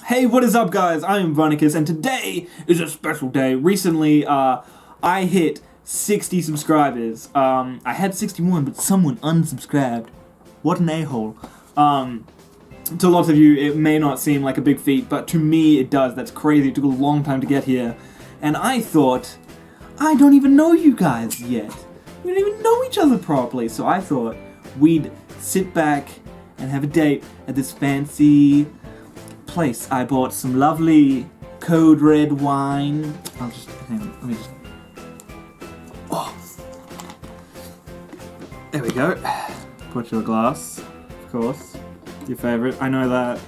Hey, what is up, guys? I am Vernicus, and today is a special day. Recently, I hit 60 subscribers. I had 61, but someone unsubscribed. What an a-hole. To lots of you, it may not seem like a big feat, but to me, it does. That's crazy. It took a long time to get here. And I thought, I don't even know you guys yet. We don't even know each other properly. So I thought we'd sit back and have a date at this fancy place. I bought some lovely code red wine. Hang on, let me just... Oh! There we go. Put your glass, of course. Your favourite. I know that.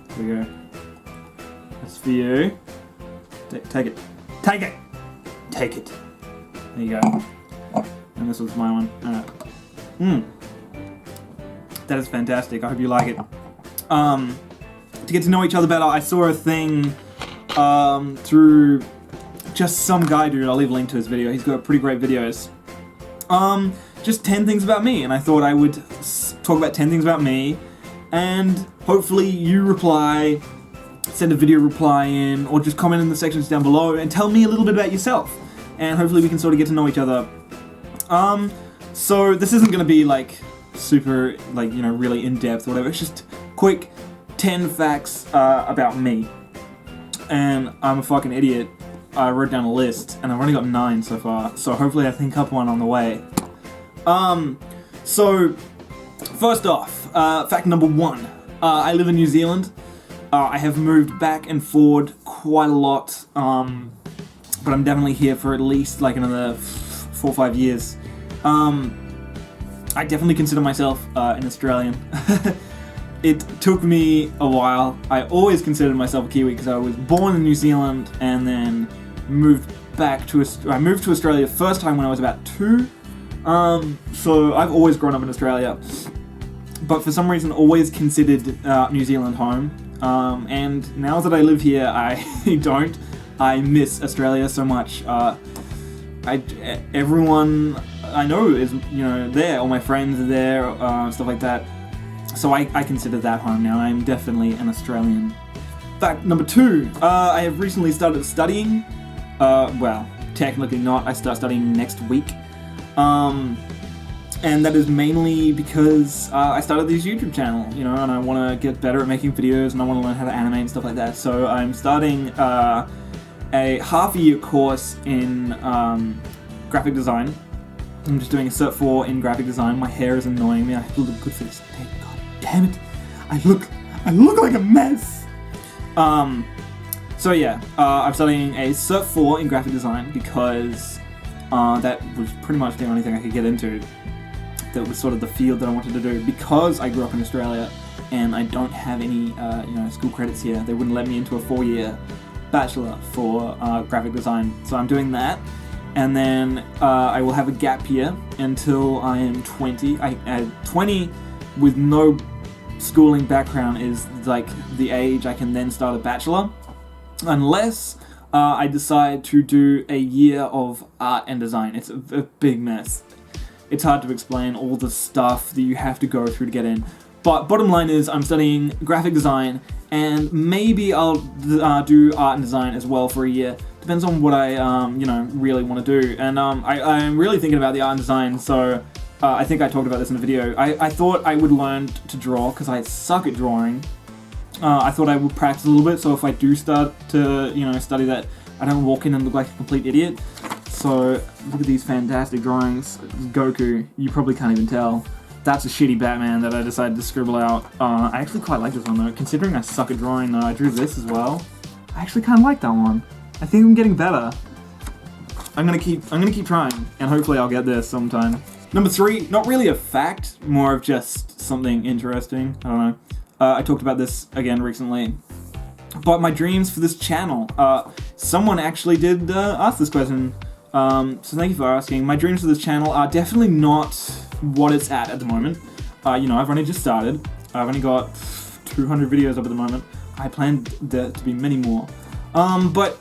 There we go. That's for you. Take it. Take it! Take it. There you go. And this was my one. That is fantastic. I hope you like it. To get to know each other better, I saw a thing through just some guy, dude. I'll leave a link to his video. He's got pretty great videos. Just 10 things about me, and I thought I would talk about 10 things about me, and hopefully you reply, send a video reply in, or just comment in the sections down below and tell me a little bit about yourself, and hopefully we can sort of get to know each other. So this isn't gonna be like super, like, you know, really in-depth or whatever. It's just quick 10 facts about me. And I'm a fucking idiot. I wrote down a list, and I've only got 9 so far, so hopefully I think up one on the way. So, first off, fact number 1. I live in New Zealand. I have moved back and forward quite a lot, but I'm definitely here for at least like another 4 or 5 years. I definitely consider myself an Australian. It took me a while. I always considered myself a Kiwi because I was born in New Zealand and then moved back to I moved to Australia first time when I was about 2. So I've always grown up in Australia, but for some reason always considered New Zealand home. And now that I live here, I don't. I miss Australia so much. Everyone I know is, you know, there. All my friends are there, stuff like that. So I consider that home now. I'm definitely an Australian. Fact number 2, I have recently started studying. Well, technically not. I start studying next week. And that is mainly because I started this YouTube channel, you know, and I want to get better at making videos, and I want to learn how to animate and stuff like that. So I'm starting a half-a-year course in graphic design. I'm just doing a Cert 4 in graphic design. My hair is annoying me. I have to look good for this day. God damn it! I look like a mess. So yeah, I'm studying a Cert 4 in graphic design because that was pretty much the only thing I could get into. That was sort of the field that I wanted to do, because I grew up in Australia and I don't have any you know, school credits here. They wouldn't let me into a 4-year bachelor for graphic design. So I'm doing that. And then I will have a gap year until I am 20. 20 with no schooling background is like the age I can then start a bachelor, unless I decide to do a year of art and design. It's a big mess. It's hard to explain all the stuff that you have to go through to get in. But bottom line is, I'm studying graphic design, and maybe I'll do art and design as well for a year. Depends on what I, you know, really want to do. And I'm really thinking about the art and design, so I think I talked about this in the video. I thought I would learn to draw, because I suck at drawing. I thought I would practice a little bit, so if I do start to, you know, study that, I don't walk in and look like a complete idiot. So, look at these fantastic drawings. Goku, you probably can't even tell. That's a shitty Batman that I decided to scribble out. I actually quite like this one though. Considering I suck at drawing though, I drew this as well. I actually kind of like that one. I think I'm getting better. I'm gonna keep trying, and hopefully I'll get there sometime. Number 3, not really a fact, more of just something interesting. I don't know. I talked about this again recently. But my dreams for this channel. Someone actually did ask this question. So thank you for asking. My dreams for this channel are definitely not what it's at the moment. You know, I've only just started. I've only got 200 videos up at the moment. I plan there to be many more. But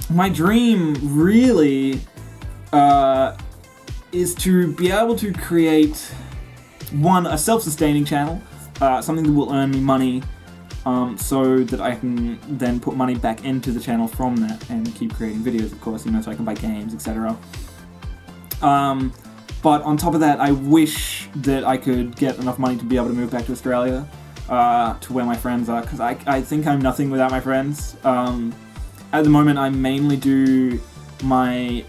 my dream really is to be able to create, one, a self-sustaining channel, something that will earn me money so that I can then put money back into the channel from that and keep creating videos, of course, so I can buy games, etc. But on top of that, I wish that I could get enough money to be able to move back to Australia, to where my friends are, because I think I'm nothing without my friends. At the moment, I mainly do my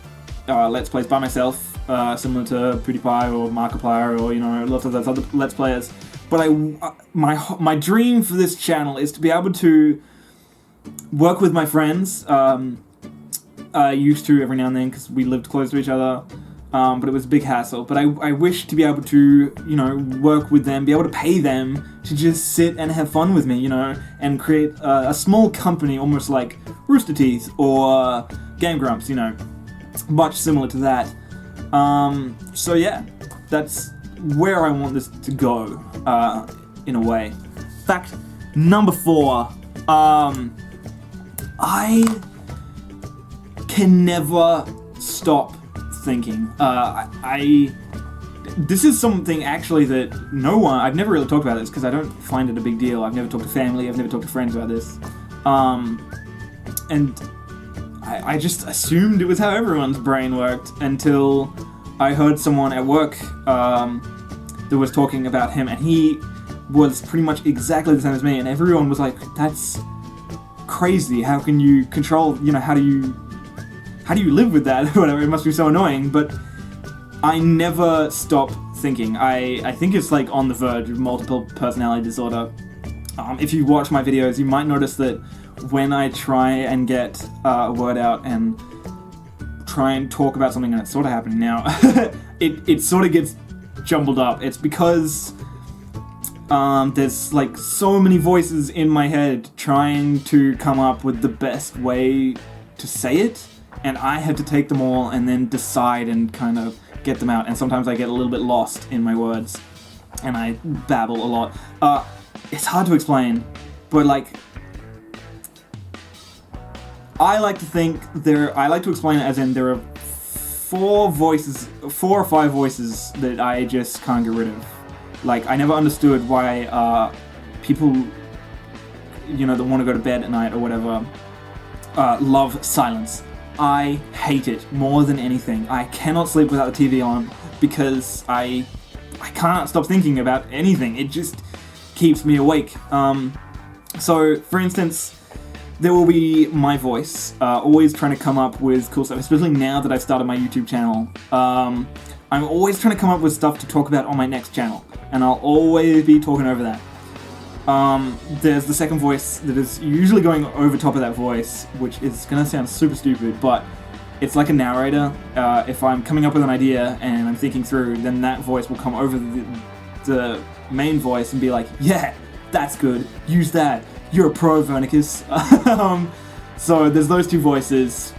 Let's Plays by myself, similar to PewDiePie or Markiplier or, lots of those other Let's Players. But my dream for this channel is to be able to work with my friends. I used to every now and then because we lived close to each other, but it was a big hassle. But I wish to be able to, work with them, be able to pay them to just sit and have fun with me, and create a small company almost like Rooster Teeth or Game Grumps, much similar to that. So yeah, that's where I want this to go, in a way. Fact number 4, I can never stop thinking. This is something actually that I've never really talked about this because I don't find it a big deal. I've never talked to family, I've never talked to friends about this. And I just assumed it was how everyone's brain worked until I heard someone at work that was talking about him, and he was pretty much exactly the same as me, and everyone was like, that's crazy, how can you control, how do you live with that, whatever, it must be so annoying. But I never stop thinking. I think it's like on the verge of multiple personality disorder. If you watch my videos, you might notice that when I try and get a word out and try and talk about something, and it's sort of happening now, it sort of gets jumbled up. It's because there's like so many voices in my head trying to come up with the best way to say it, and I have to take them all and then decide and kind of get them out, and sometimes I get a little bit lost in my words and I babble a lot. It's hard to explain, but I like to explain it as in there are 4 or 5 voices that I just can't get rid of. I never understood why people, that want to go to bed at night or whatever, love silence. I hate it more than anything. I cannot sleep without the TV on because I can't stop thinking about anything. It just keeps me awake. So, for instance, there will be my voice, always trying to come up with cool stuff, especially now that I've started my YouTube channel. I'm always trying to come up with stuff to talk about on my next channel, and I'll always be talking over that. There's the second voice that is usually going over top of that voice, which is gonna sound super stupid, but it's like a narrator. If I'm coming up with an idea and I'm thinking through, then that voice will come over the main voice and be like, yeah, that's good, use that, you're a pro, Vernicus. So there's those 2 voices.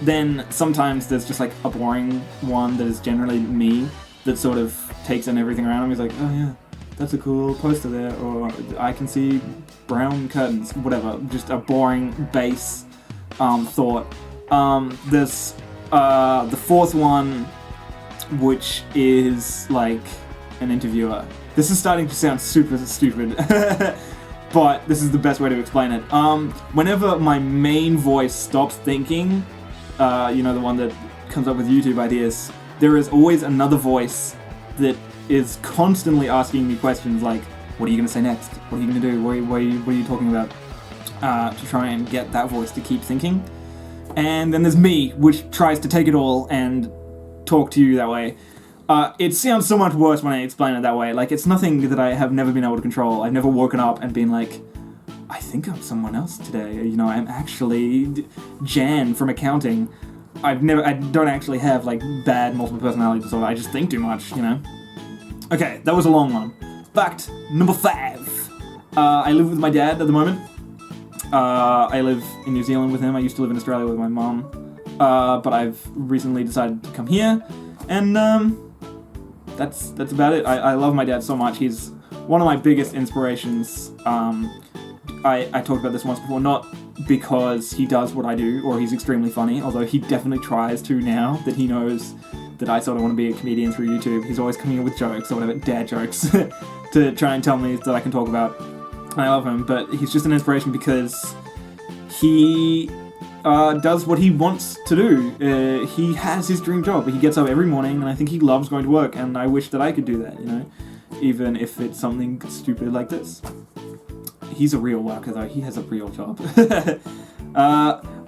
Then sometimes there's just like a boring one that is generally me that sort of takes in everything around him. He's like, oh yeah, that's a cool poster there, or I can see brown curtains, whatever, just a boring base thought. There's the 4th one, which is like an interviewer. This is starting to sound super stupid, but this is the best way to explain it. Whenever my main voice stops thinking, the one that comes up with YouTube ideas, there is always another voice that is constantly asking me questions like, what are you going to say next? What are you going to do? What are you talking about? To try and get that voice to keep thinking. And then there's me, which tries to take it all and talk to you that way. It sounds so much worse when I explain it that way. It's nothing that I have never been able to control. I've never woken up and been like, I think I'm someone else today. I'm actually Jan from accounting. I don't actually have bad multiple personality disorder. I just think too much, Okay, that was a long one. Fact number 5. I live with my dad at the moment. I live in New Zealand with him. I used to live in Australia with my mum. But I've recently decided to come here, and that's about it. I love my dad so much. He's one of my biggest inspirations. I talked about this once before, not because he does what I do or he's extremely funny, although he definitely tries to now that he knows that I sort of want to be a comedian through YouTube. He's always coming in with jokes or whatever, dad jokes, to try and tell me that I can talk about. I love him, but he's just an inspiration because he does what he wants to do. He has his dream job. He gets up every morning, and I think he loves going to work, and I wish that I could do that, you know, even if it's something stupid like this. He's a real worker, though. He has a real job.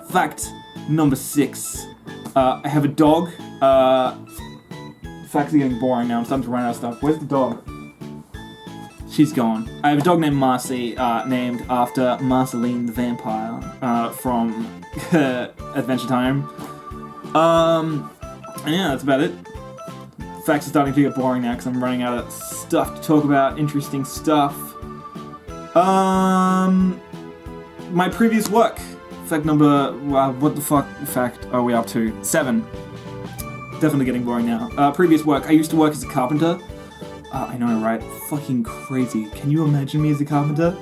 Fact number 6. I have a dog. Facts are getting boring now. I'm starting to run out of stuff. Where's the dog? She's gone. I have a dog named Marcy, named after Marceline the vampire, from Adventure Time. And yeah, that's about it. Facts are starting to get boring now because I'm running out of stuff to talk about, interesting stuff. My previous work. Fact number, what the fuck fact are we up to? 7. Definitely getting boring now. Previous work, I used to work as a carpenter. I know, right? Fucking crazy. Can you imagine me as a carpenter?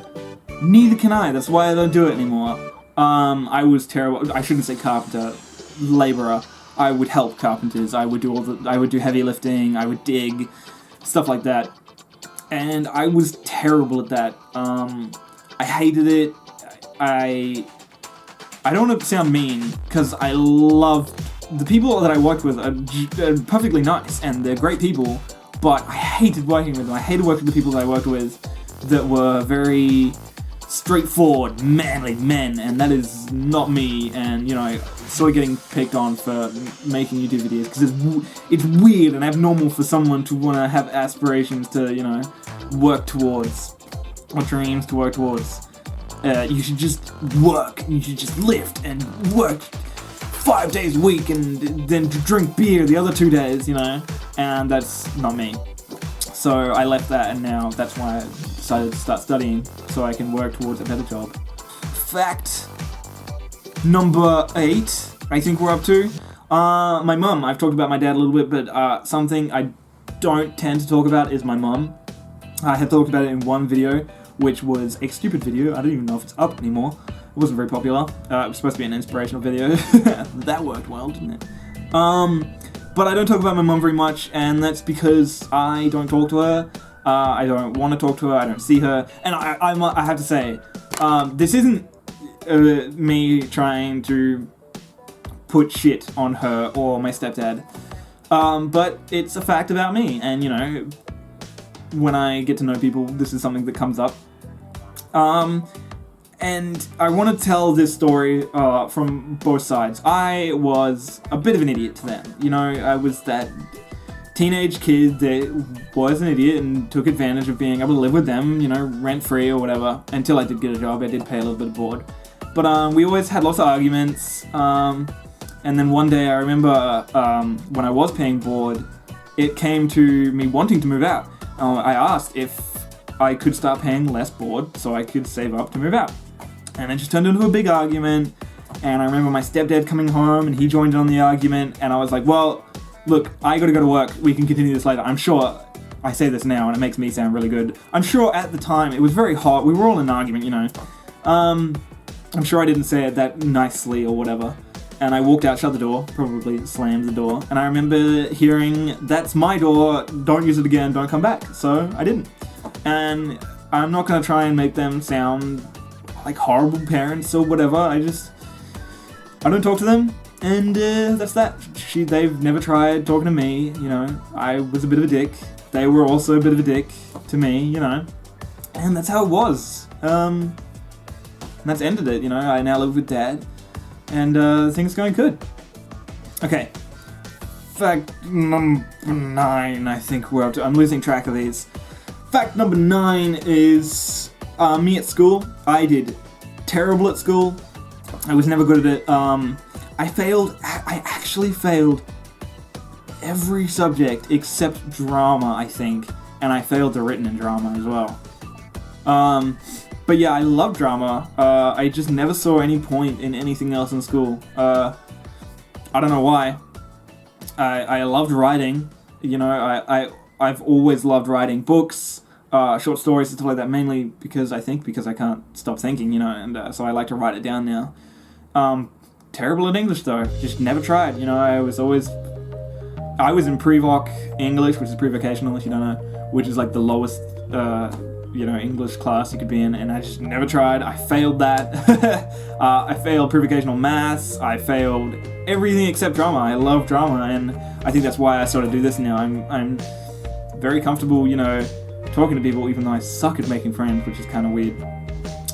Neither can I. That's why I don't do it anymore. I was terrible. I shouldn't say carpenter. Laborer. I would help carpenters. I would do heavy lifting. I would dig, stuff like that. And I was terrible at that. I hated it. I don't want to sound mean, because I love the people that I worked with are perfectly nice, and they're great people, but I hated working with them. I hated working with the people that I worked with that were very straightforward, manly men, and that is not me, and, you know, sort of getting picked on for making YouTube videos, because it's weird and abnormal for someone to want to have aspirations to, you know, work towards, or dreams to work towards. You should just work, you should just lift and work 5 days a week and then drink beer the other 2 days, you know, and that's not me. So I left that, and now that's why I decided to start studying, so I can work towards a better job. Fact number 8, I think we're up to. My mum. I've talked about my dad a little bit, but something I don't tend to talk about is my mum. I had talked about it in one video, which was a stupid video. I don't even know if it's up anymore. It wasn't very popular. It was supposed to be an inspirational video. That worked well, didn't it? But I don't talk about my mum very much, and that's because I don't talk to her. I don't want to talk to her. I don't see her. And I have to say, this isn't me trying to put shit on her or my stepdad. But it's a fact about me, and, you know, when I get to know people, this is something that comes up. And I want to tell this story from both sides. I was a bit of an idiot to them. You know, I was that teenage kid that was an idiot and took advantage of being able to live with them, you know, rent-free or whatever, until I did get a job. I did pay a little bit of board. But we always had lots of arguments. And then one day I remember when I was paying board, it came to me wanting to move out. I asked if I could start paying less board so I could save up to move out. And it just turned into a big argument, and I remember my stepdad coming home, and he joined in on the argument, and I was like, well, look, I gotta go to work, we can continue this later. I'm sure, I say this now, and it makes me sound really good, I'm sure at the time, it was very hot, we were all in an argument, you know. I'm sure I didn't say it that nicely or whatever, and I walked out, shut the door, probably slammed the door, and I remember hearing, that's my door, don't use it again, don't come back, so I didn't. And I'm not gonna try and make them sound like horrible parents or whatever. I don't talk to them, and that's that. They've never tried talking to me, you know. I was a bit of a dick. They were also a bit of a dick to me, you know. And that's how it was. And that's ended it, you know. I now live with Dad, and things are going good. Okay. Fact number 9, I think we're up to. I'm losing track of these. Fact number 9 is me at school. I did terrible at school. I was never good at it. I actually failed every subject except drama, I think. And I failed the written in drama as well. But yeah, I love drama. I just never saw any point in anything else in school. I don't know why. I loved writing. You know, I've always loved writing books, short stories and stuff like that, mainly because I can't stop thinking, you know, and so I like to write it down now. Terrible at English though, just never tried, you know. I was in pre-voc English, which is pre-vocational if you don't know, which is like the lowest English class you could be in, and I just never tried. I failed that. I failed pre-vocational maths. I failed everything except drama. I love drama, and I think that's why I sort of do this now. I'm very comfortable, talking to people, even though I suck at making friends, which is kind of weird.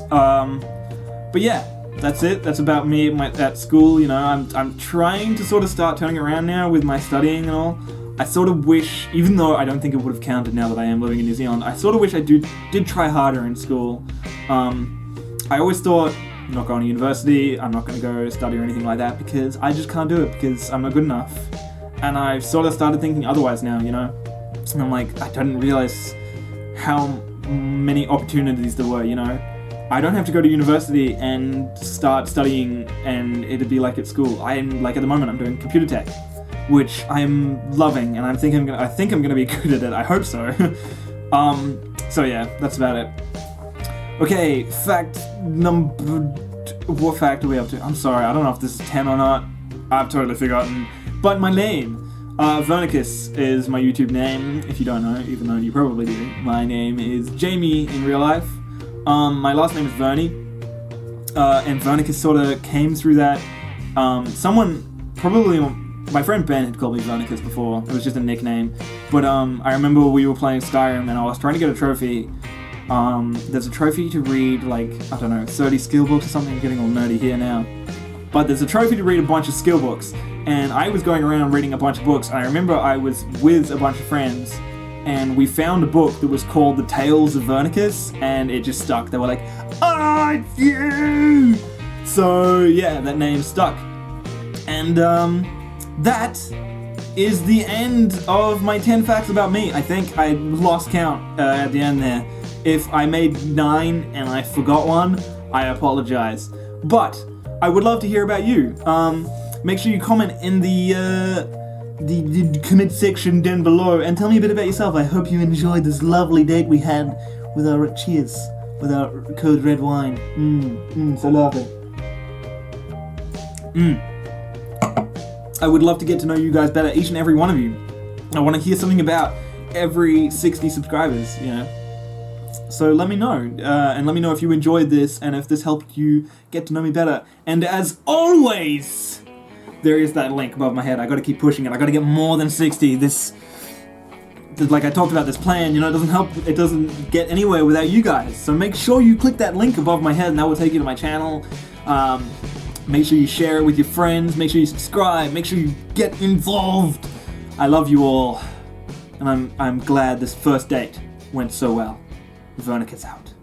But yeah, that's it. That's about me at school. I'm trying to sort of start turning around now with my studying and all. I sort of wish, even though I don't think it would have counted now that I am living in New Zealand, I sort of wish I did try harder in school. I always thought, I'm not going to university, I'm not going to go study or anything like that, because I just can't do it, because I'm not good enough. And I've sort of started thinking otherwise now, And I'm like, I didn't realize how many opportunities there were, I don't have to go to university and start studying and it'd be like at school. At the moment, I'm doing computer tech, which I'm loving, and I think I'm gonna be good at it. I hope so. So yeah, that's about it. Okay, what fact are we up to? I'm sorry, I don't know if this is 10 or not. I've totally forgotten. But my name, Vernicus is my YouTube name, if you don't know, even though you probably do. My name is Jamie in real life. My last name is Vernie, and Vernicus sort of came through that. My friend Ben had called me Vernicus before. It was just a nickname. But I remember we were playing Skyrim and I was trying to get a trophy. There's a trophy to read, 30 skill books or something. I'm getting all nerdy here now. But there's a trophy to read a bunch of skill books. And I was going around reading a bunch of books. And I remember I was with a bunch of friends and we found a book that was called The Tales of Vernicus, and it just stuck. They were like, "Ah, it's you!" So yeah, that name stuck. And that is the end of my 10 facts about me. I think I lost count at the end there. If I made 9 and I forgot one, I apologize. But I would love to hear about you. Make sure you comment in the comment section down below and tell me a bit about yourself. I hope you enjoyed this lovely date we had with our cheers, with our cold red wine. So lovely. I would love to get to know you guys better, each and every one of you. I want to hear something about every 60 subscribers, So let me know, and let me know if you enjoyed this and if this helped you get to know me better. And as always, there is that link above my head. I gotta keep pushing it. I gotta get more than 60. Like I talked about this plan, it doesn't get anywhere without you guys. So make sure you click that link above my head and that will take you to my channel. Make sure you share it with your friends. Make sure you subscribe. Make sure you get involved. I love you all. And I'm glad this first date went so well. Vernicus out.